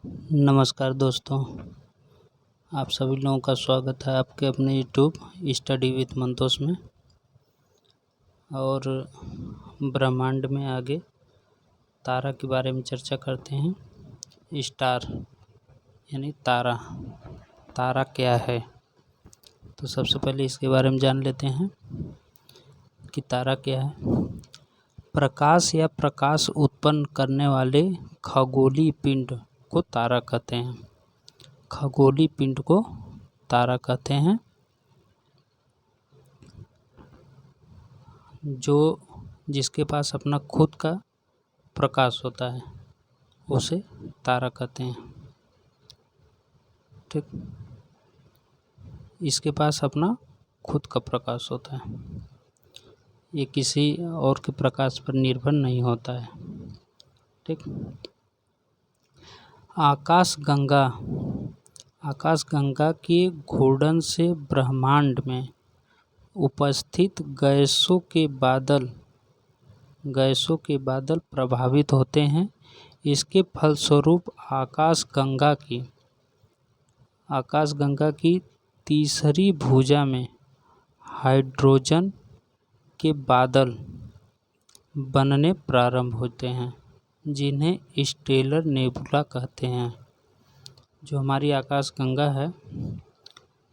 नमस्कार दोस्तों, आप सभी लोगों का स्वागत है आपके अपने यूट्यूब स्टडी विथ मंतोष में। और ब्रह्मांड में आगे तारा के बारे में चर्चा करते हैं। स्टार यानी तारा, तारा क्या है? तो सबसे पहले इसके बारे में जान लेते हैं कि तारा क्या है। प्रकाश या प्रकाश उत्पन्न करने वाले खगोलीय पिंड को तारा कहते हैं। खगोलीय पिंड को तारा कहते हैं, जो जिसके पास अपना खुद का प्रकाश होता है उसे तारा कहते हैं। ठीक, इसके पास अपना खुद का प्रकाश होता है, ये किसी और के प्रकाश पर निर्भर नहीं होता है। ठीक, आकाशगंगा के घूर्णन से ब्रह्मांड में उपस्थित गैसों के बादल प्रभावित होते हैं। इसके फलस्वरूप आकाशगंगा की तीसरी भुजा में हाइड्रोजन के बादल बनने प्रारंभ होते हैं, जिन्हें स्टेलर नेबुला कहते हैं। जो हमारी आकाशगंगा है,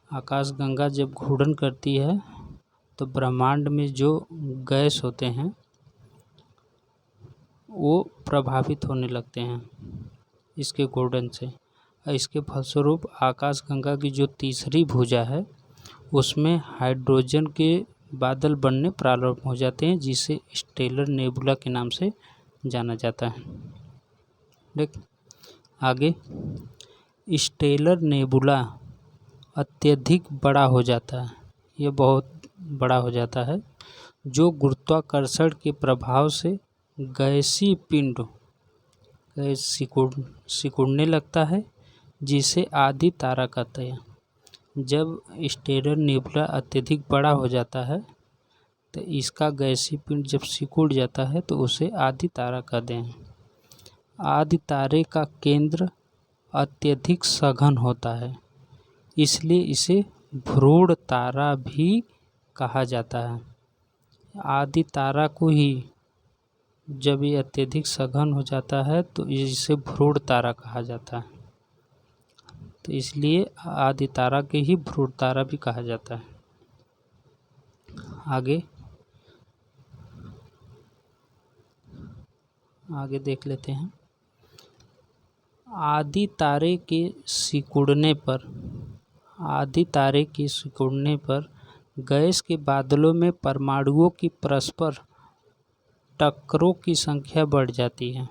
आकाशगंगा जब घूर्णन करती है तो ब्रह्मांड में जो गैस होते हैं वो प्रभावित होने लगते हैं इसके घूर्णन से। इसके फलस्वरूप आकाशगंगा की जो तीसरी भुजा है उसमें हाइड्रोजन के बादल बनने प्रारंभ हो जाते हैं, जिसे स्टेलर नेबुला के नाम से जाना जाता है। देख आगे, स्टेलर नेबुला अत्यधिक बड़ा हो जाता है, यह बहुत बड़ा हो जाता है, जो गुरुत्वाकर्षण के प्रभाव से गैसीय पिंड सिकुड़ने लगता है, जिसे आदि तारा कहते हैं। जब स्टेलर नेबुला अत्यधिक बड़ा हो जाता है तो इसका गैसीय पिंड जब सिकुड़ जाता है तो उसे आदि तारा कहते हैं। आदि तारे का केंद्र अत्यधिक सघन होता है, इसलिए इसे भ्रूण तारा भी कहा जाता है। आदि तारा को ही जब ये अत्यधिक सघन हो जाता है तो इसे भ्रूण तारा कहा जाता है, तो इसलिए आदि तारा के ही भ्रूण तारा भी कहा जाता है। आगे देख लेते हैं। आदि तारे के सिकुड़ने पर गैस के बादलों में परमाणुओं की परस्पर टक्करों की संख्या बढ़ जाती है।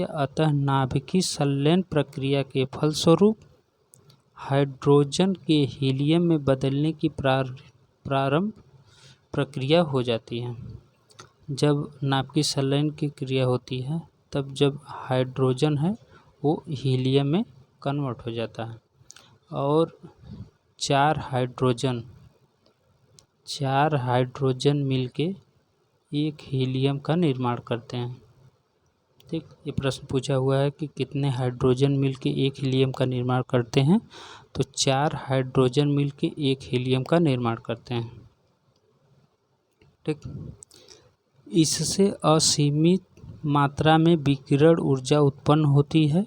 अतः नाभिकीय संलयन प्रक्रिया के फलस्वरूप हाइड्रोजन के हीलियम में बदलने की प्रारंभ प्रक्रिया हो जाती है। जब नाभिकीय संलयन की क्रिया होती है तब जब हाइड्रोजन है वो हीलियम में कन्वर्ट हो जाता है और चार हाइड्रोजन मिलके एक हीलियम का निर्माण करते हैं। ठीक, ये प्रश्न पूछा हुआ है कि कितने हाइड्रोजन मिलके एक हीलियम का निर्माण करते हैं, तो 4 हाइड्रोजन मिलके एक हीलियम का निर्माण करते हैं। ठीक, इससे असीमित मात्रा में विकिरण ऊर्जा उत्पन्न होती है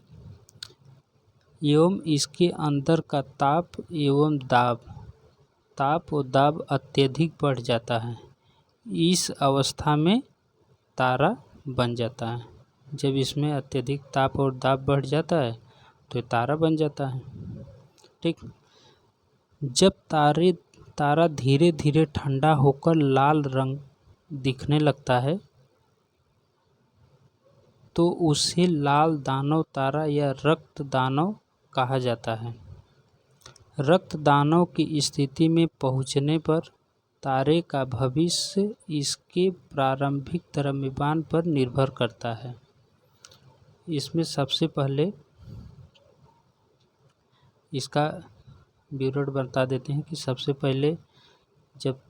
एवं इसके अंदर का ताप और दाब अत्यधिक बढ़ जाता है। इस अवस्था में तारा बन जाता है। जब इसमें अत्यधिक ताप और दाब बढ़ जाता है तो तारा बन जाता है। ठीक, जब तारा धीरे धीरे ठंडा होकर लाल रंग दिखने लगता है तो उसे लाल दानव तारा या रक्त दानव कहा जाता है। रक्त दानव की स्थिति में पहुंचने पर तारे का भविष्य इसके प्रारंभिक द्रव्यमान पर निर्भर करता है। इसमें सबसे पहले इसका विवरण बता देते हैं कि सबसे पहले जब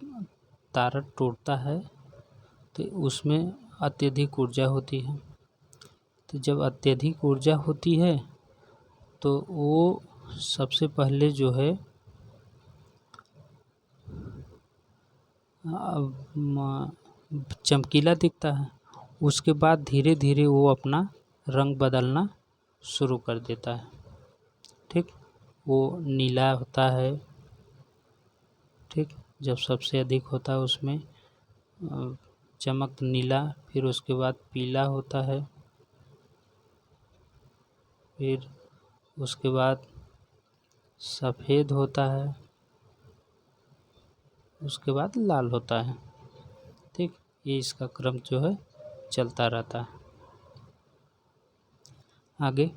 तारा टूटता है तो उसमें अत्यधिक ऊर्जा होती है। तो जब अत्यधिक ऊर्जा होती है तो वो सबसे पहले जो है चमकीला दिखता है, उसके बाद धीरे धीरे वो अपना रंग बदलना शुरू कर देता है। ठीक, वो नीला होता है। ठीक, जब सबसे अधिक होता है उसमें चमक नीला, फिर उसके बाद पीला होता है, फिर उसके बाद सफ़ेद होता है, उसके बाद लाल होता है। ठीक, ये इसका क्रम जो है चलता रहता है। आगे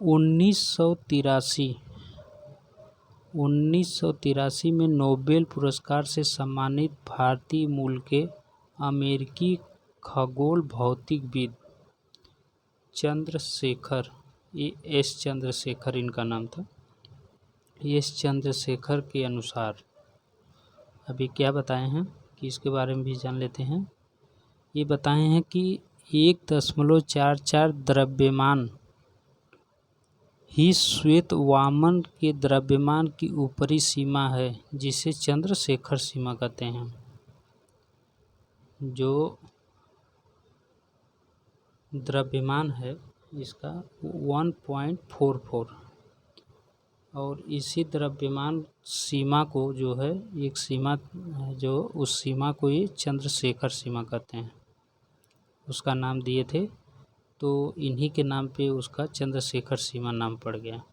1983 में नोबेल पुरस्कार से सम्मानित भारतीय मूल के अमेरिकी खगोल भौतिकविद चंद्रशेखर, ये एस चंद्रशेखर इनका नाम था, एस चंद्रशेखर के अनुसार अभी क्या बताए हैं कि इसके बारे में भी जान लेते हैं। ये बताए हैं कि 1.44 द्रव्यमान ही श्वेत वामन के द्रव्यमान की ऊपरी सीमा है, जिसे चंद्रशेखर सीमा कहते हैं। जो द्रव्यमान है इसका 1.44, और इसी द्रव्यमान सीमा को जो है एक सीमा है, जो उस सीमा को ये चंद्रशेखर सीमा कहते हैं। उसका नाम दिए थे तो इन्हीं के नाम पे उसका चंद्रशेखर सीमा नाम पड़ गया।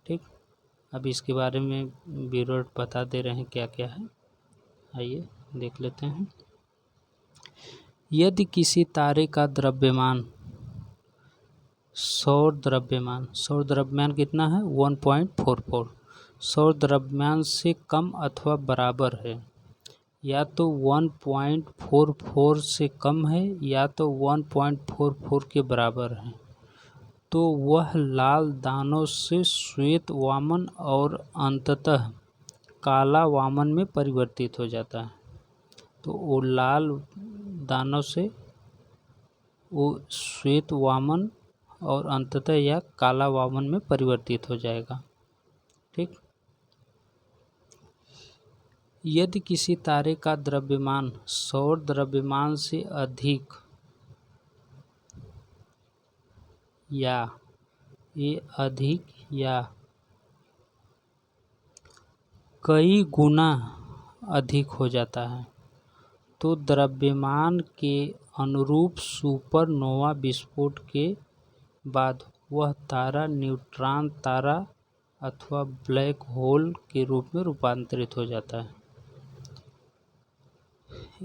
ठीक, अब इसके बारे में ब्यूरो बता दे रहे हैं क्या क्या है, आइए देख लेते हैं। यदि किसी तारे का द्रव्यमान सौर द्रव्यमान कितना है 1.44, सौर द्रव्यमान से कम अथवा बराबर है, या तो 1.44 से कम है या तो 1.44 के बराबर है, तो वह लाल दानों से श्वेत वामन और अंततः काला वामन में परिवर्तित हो जाता है। तो वो लाल दानों से वो श्वेत वामन और अंततः यह काला वामन में परिवर्तित हो जाएगा। ठीक, यदि किसी तारे का द्रव्यमान सौर द्रव्यमान से अधिक या कई गुना अधिक हो जाता है, तो द्रव्यमान के अनुरूप सुपरनोवा विस्फोट के बाद वह तारा न्यूट्रॉन तारा अथवा ब्लैक होल के रूप में रूपांतरित हो जाता है।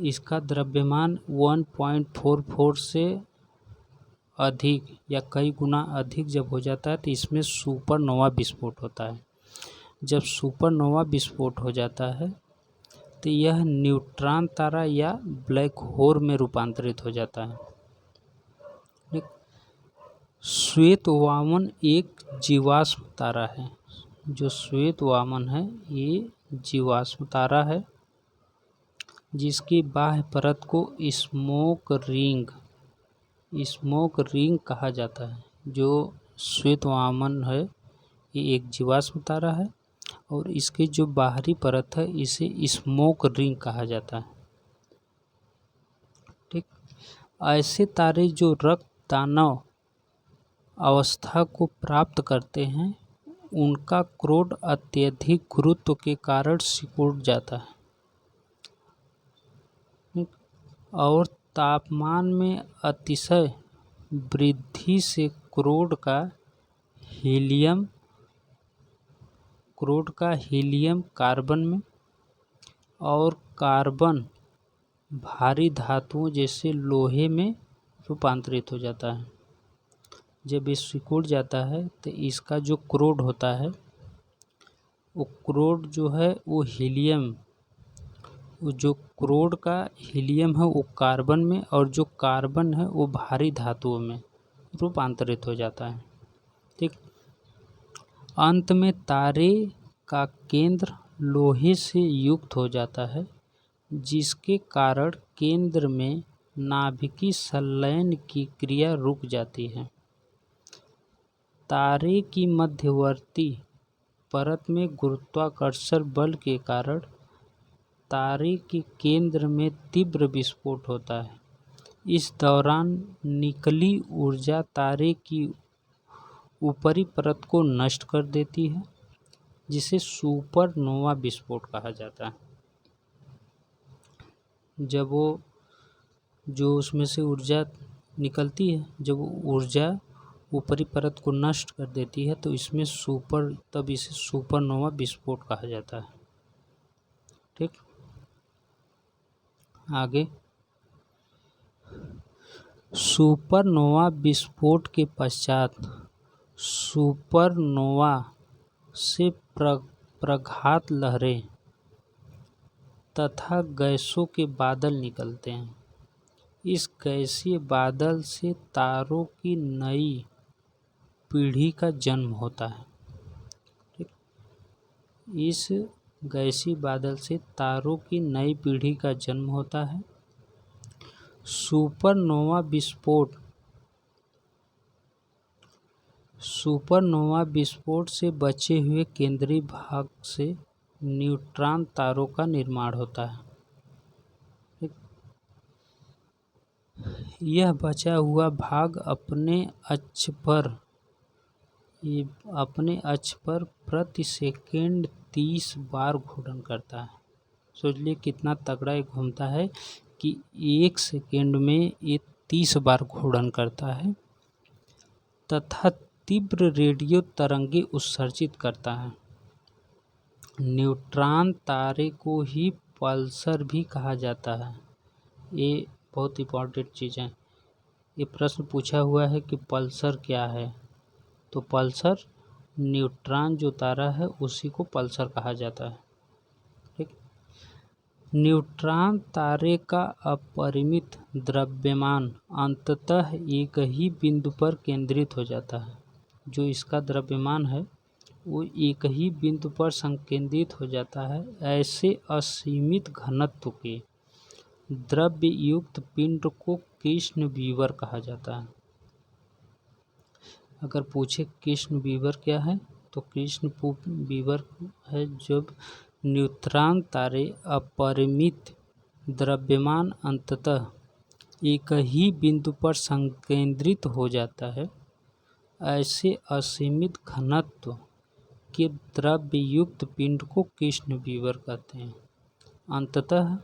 इसका द्रव्यमान 1.44 से अधिक या कई गुना अधिक जब हो जाता है तो इसमें सुपरनोवा विस्फोट होता है। जब सुपरनोवा विस्फोट हो जाता है तो यह न्यूट्रॉन तारा या ब्लैक होल में रूपांतरित हो जाता है। श्वेत वामन एक जीवाश्म तारा है। जो श्वेत वामन है ये जीवाश्म तारा है, जिसकी बाह्य परत को स्मोक रिंग कहा जाता है। जो श्वेत वामन है ये एक जीवाश्म तारा है और इसकी जो बाहरी परत है इसे स्मोक रिंग कहा जाता है। ठीक, ऐसे तारे जो रक्त दानव अवस्था को प्राप्त करते हैं उनका क्रोड अत्यधिक गुरुत्व के कारण सिकुड़ जाता है और तापमान में अतिशय वृद्धि से क्रोड का हीलियम कार्बन में और कार्बन भारी धातुओं जैसे लोहे में रूपांतरित हो जाता है। जब ये सिकुड़ जाता है तो इसका जो क्रोड होता है वो क्रोड जो है वो हीलियम, जो क्रोड का हीलियम है वो कार्बन में और जो कार्बन है वो भारी धातुओं में रूपांतरित हो जाता है। ठीक, अंत में तारे का केंद्र लोहे से युक्त हो जाता है, जिसके कारण केंद्र में नाभिकीय संलयन की क्रिया रुक जाती है। तारे की मध्यवर्ती परत में गुरुत्वाकर्षण बल के कारण तारे के केंद्र में तीव्र विस्फोट होता है। इस दौरान निकली ऊर्जा तारे की ऊपरी परत को नष्ट कर देती है, जिसे सुपरनोवा विस्फोट कहा जाता है। जब वो जो उसमें से ऊर्जा निकलती है, जब वो ऊर्जा ऊपरी परत को नष्ट कर देती है, तो इसमें तब इसे सुपरनोवा विस्फोट कहा जाता है। ठीक, आगे सुपरनोवा विस्फोट के पश्चात सुपरनोवा से प्रघात लहरें तथा गैसों के बादल निकलते हैं। इस गैसीय बादल से तारों की नई पीढ़ी का जन्म होता है। ठीक, इस गैसीय बादल से तारों की नई पीढ़ी का जन्म होता है। सुपरनोवा विस्फोट से बचे हुए केंद्रीय भाग से न्यूट्रॉन तारों का निर्माण होता है। यह बचा हुआ भाग अपने अक्ष पर प्रति सेकंड 30 बार घूर्णन करता है। सोच लिए कितना तगड़ा ये घूमता है कि 1 सेकंड में ये 30 बार घूर्णन करता है तथा तीव्र रेडियो तरंगें उत्सर्जित करता है। न्यूट्रॉन तारे को ही पल्सर भी कहा जाता है। ये बहुत इम्पोर्टेंट चीज़ है। ये प्रश्न पूछा हुआ है कि पल्सर क्या है, तो पल्सर न्यूट्रॉन जो तारा है उसी को पल्सर कहा जाता है। ठीक, न्यूट्रॉन तारे का अपरिमित द्रव्यमान अंततः एक ही बिंदु पर केंद्रित हो जाता है। जो इसका द्रव्यमान है वो एक ही बिंदु पर संकेंद्रित हो जाता है। ऐसे असीमित घनत्व के द्रव्य युक्त पिंड को कृष्ण विवर कहा जाता है। अगर पूछे कृष्ण विवर क्या है, तो कृष्ण विवर है जब न्यूट्रॉन तारे अपरिमित द्रव्यमान अंततः एक ही बिंदु पर संकेंद्रित हो जाता है। ऐसे असीमित घनत्व के द्रव्य युक्त पिंड को कृष्ण विवर कहते हैं। अंततः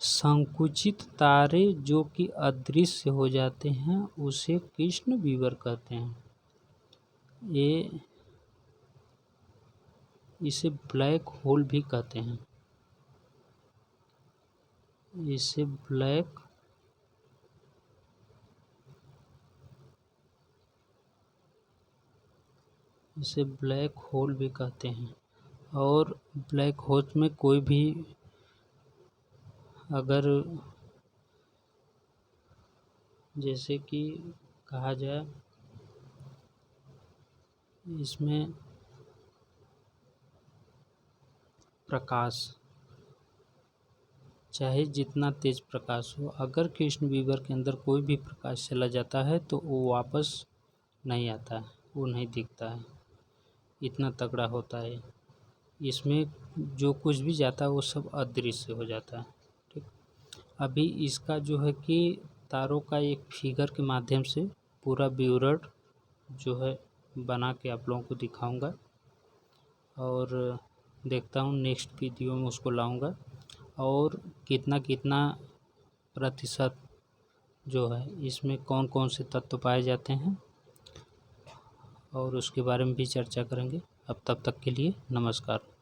संकुचित तारे जो कि अदृश्य हो जाते हैं उसे कृष्ण विवर कहते हैं। इसे ब्लैक होल भी कहते हैं। इसे ब्लैक होल भी कहते हैं। और ब्लैक होल में कोई भी अगर जैसे कि कहा जाए, इसमें प्रकाश चाहे जितना तेज प्रकाश हो, अगर कृष्ण विवर के अंदर कोई भी प्रकाश चला जाता है तो वो वापस नहीं आता है, वो नहीं दिखता है। इतना तगड़ा होता है। इसमें जो कुछ भी जाता है वो सब अदृश्य हो जाता है। ठीक, अभी इसका जो है कि तारों का एक फिगर के माध्यम से पूरा विवरण जो है बना के आप लोगों को दिखाऊंगा और देखता हूँ नेक्स्ट वीडियो में उसको लाऊंगा। और कितना प्रतिशत जो है इसमें कौन कौन से तत्व पाए जाते हैं और उसके बारे में भी चर्चा करेंगे। अब तब तक के लिए नमस्कार।